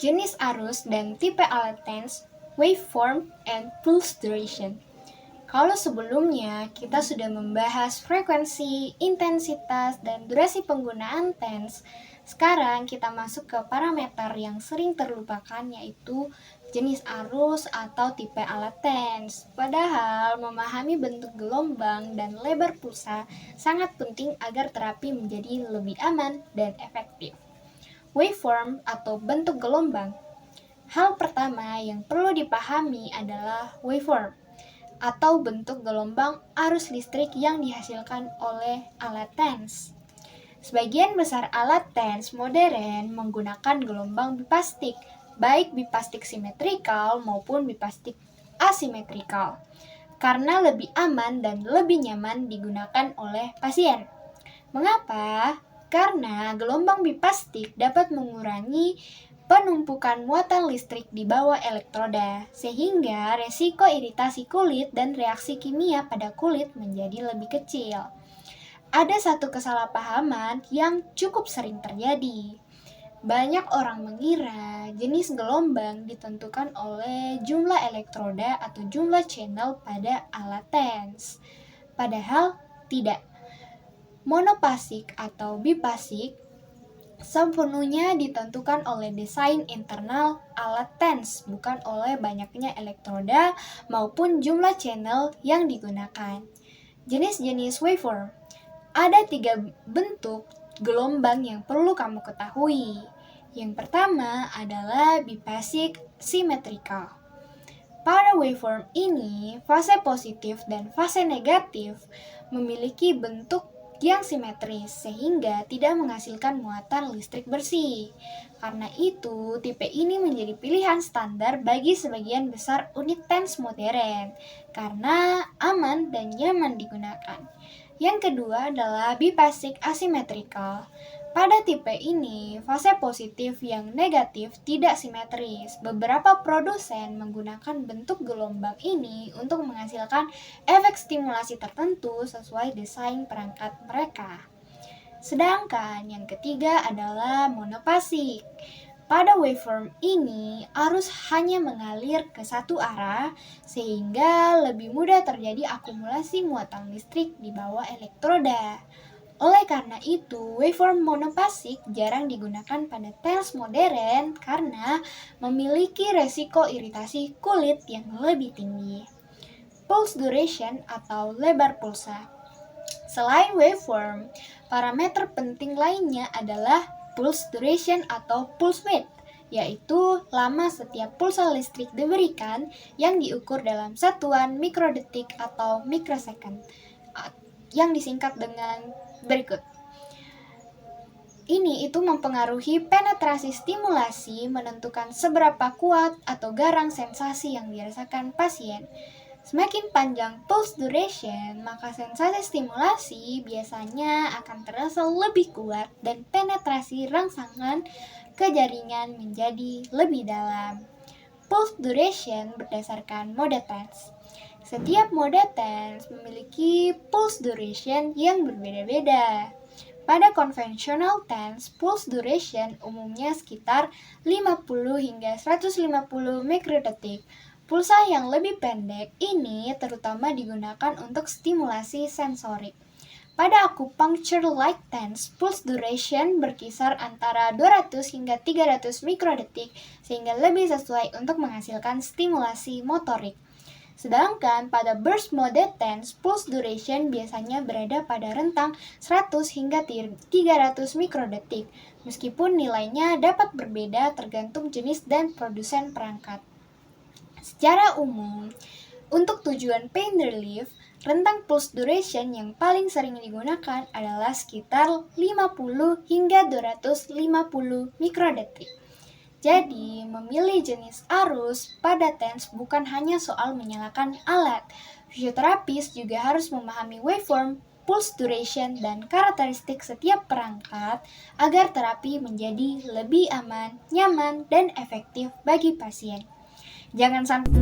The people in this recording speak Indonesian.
jenis arus dan tipe alat TENS, waveform, and pulse duration. Kalau sebelumnya kita sudah membahas frekuensi, intensitas, dan durasi penggunaan TENS, sekarang kita masuk ke parameter yang sering terlupakan, yaitu jenis arus atau tipe alat TENS. Padahal memahami bentuk gelombang dan lebar pulsa sangat penting agar terapi menjadi lebih aman dan efektif. Waveform atau bentuk gelombang. Hal pertama yang perlu dipahami adalah waveform atau bentuk gelombang arus listrik yang dihasilkan oleh alat TENS. Sebagian besar alat TENS modern menggunakan gelombang bipastik, baik bipastik simetrikal maupun bipastik asimetrikal, karena lebih aman dan lebih nyaman digunakan oleh pasien. Mengapa? Karena gelombang bipastik dapat mengurangi penumpukan muatan listrik di bawah elektroda, sehingga resiko iritasi kulit dan reaksi kimia pada kulit menjadi lebih kecil. Ada satu kesalahpahaman yang cukup sering terjadi. Banyak orang mengira jenis gelombang ditentukan oleh jumlah elektroda atau jumlah channel pada alat TENS. Padahal tidak. Monopasik atau bipasik sepenuhnya ditentukan oleh desain internal alat TENS, bukan oleh banyaknya elektroda maupun jumlah channel yang digunakan. Jenis-jenis waveform. Ada 3 bentuk gelombang yang perlu kamu ketahui. Yang pertama adalah bipasik simetrikal. Pada waveform ini, fase positif dan fase negatif memiliki bentuk yang simetris sehingga tidak menghasilkan muatan listrik bersih. Karena itu, tipe ini menjadi pilihan standar bagi sebagian besar unit TENS modern karena aman dan nyaman digunakan. Yang kedua adalah bipasik asimetrikal. Pada tipe ini, fase positif yang negatif tidak simetris. Beberapa produsen menggunakan bentuk gelombang ini untuk menghasilkan efek stimulasi tertentu sesuai desain perangkat mereka. Sedangkan yang ketiga adalah monopasik. Pada waveform ini, arus hanya mengalir ke satu arah sehingga lebih mudah terjadi akumulasi muatan listrik di bawah elektroda. Oleh karena itu, waveform monopasik jarang digunakan pada TENS modern karena memiliki resiko iritasi kulit yang lebih tinggi. Pulse duration atau lebar pulsa. Selain waveform, parameter penting lainnya adalah pulse duration atau pulse width, yaitu lama setiap pulsa listrik diberikan yang diukur dalam satuan mikrodetik atau mikrosecond, yang disingkat dengan berikut. Ini itu mempengaruhi penetrasi stimulasi, menentukan seberapa kuat atau garang sensasi yang dirasakan pasien. Semakin panjang pulse duration, maka sensasi stimulasi biasanya akan terasa lebih kuat dan penetrasi rangsangan ke jaringan menjadi lebih dalam. Pulse duration berdasarkan mode TENS. Setiap mode TENS memiliki pulse duration yang berbeda-beda. Pada konvensional TENS, pulse duration umumnya sekitar 50 hingga 150 mikrodetik. Pulsa yang lebih pendek ini terutama digunakan untuk stimulasi sensorik. Pada acupuncture light TENS, pulse duration berkisar antara 200 hingga 300 mikrodetik sehingga lebih sesuai untuk menghasilkan stimulasi motorik. Sedangkan pada burst mode TENS, pulse duration biasanya berada pada rentang 100 hingga 300 mikrodetik, meskipun nilainya dapat berbeda tergantung jenis dan produsen perangkat. Secara umum, untuk tujuan pain relief, rentang pulse duration yang paling sering digunakan adalah sekitar 50 hingga 250 mikrodetik. Jadi, memilih jenis arus pada TENS bukan hanya soal menyalakan alat. Fisioterapis juga harus memahami waveform, pulse duration, dan karakteristik setiap perangkat agar terapi menjadi lebih aman, nyaman, dan efektif bagi pasien. Jangan sampai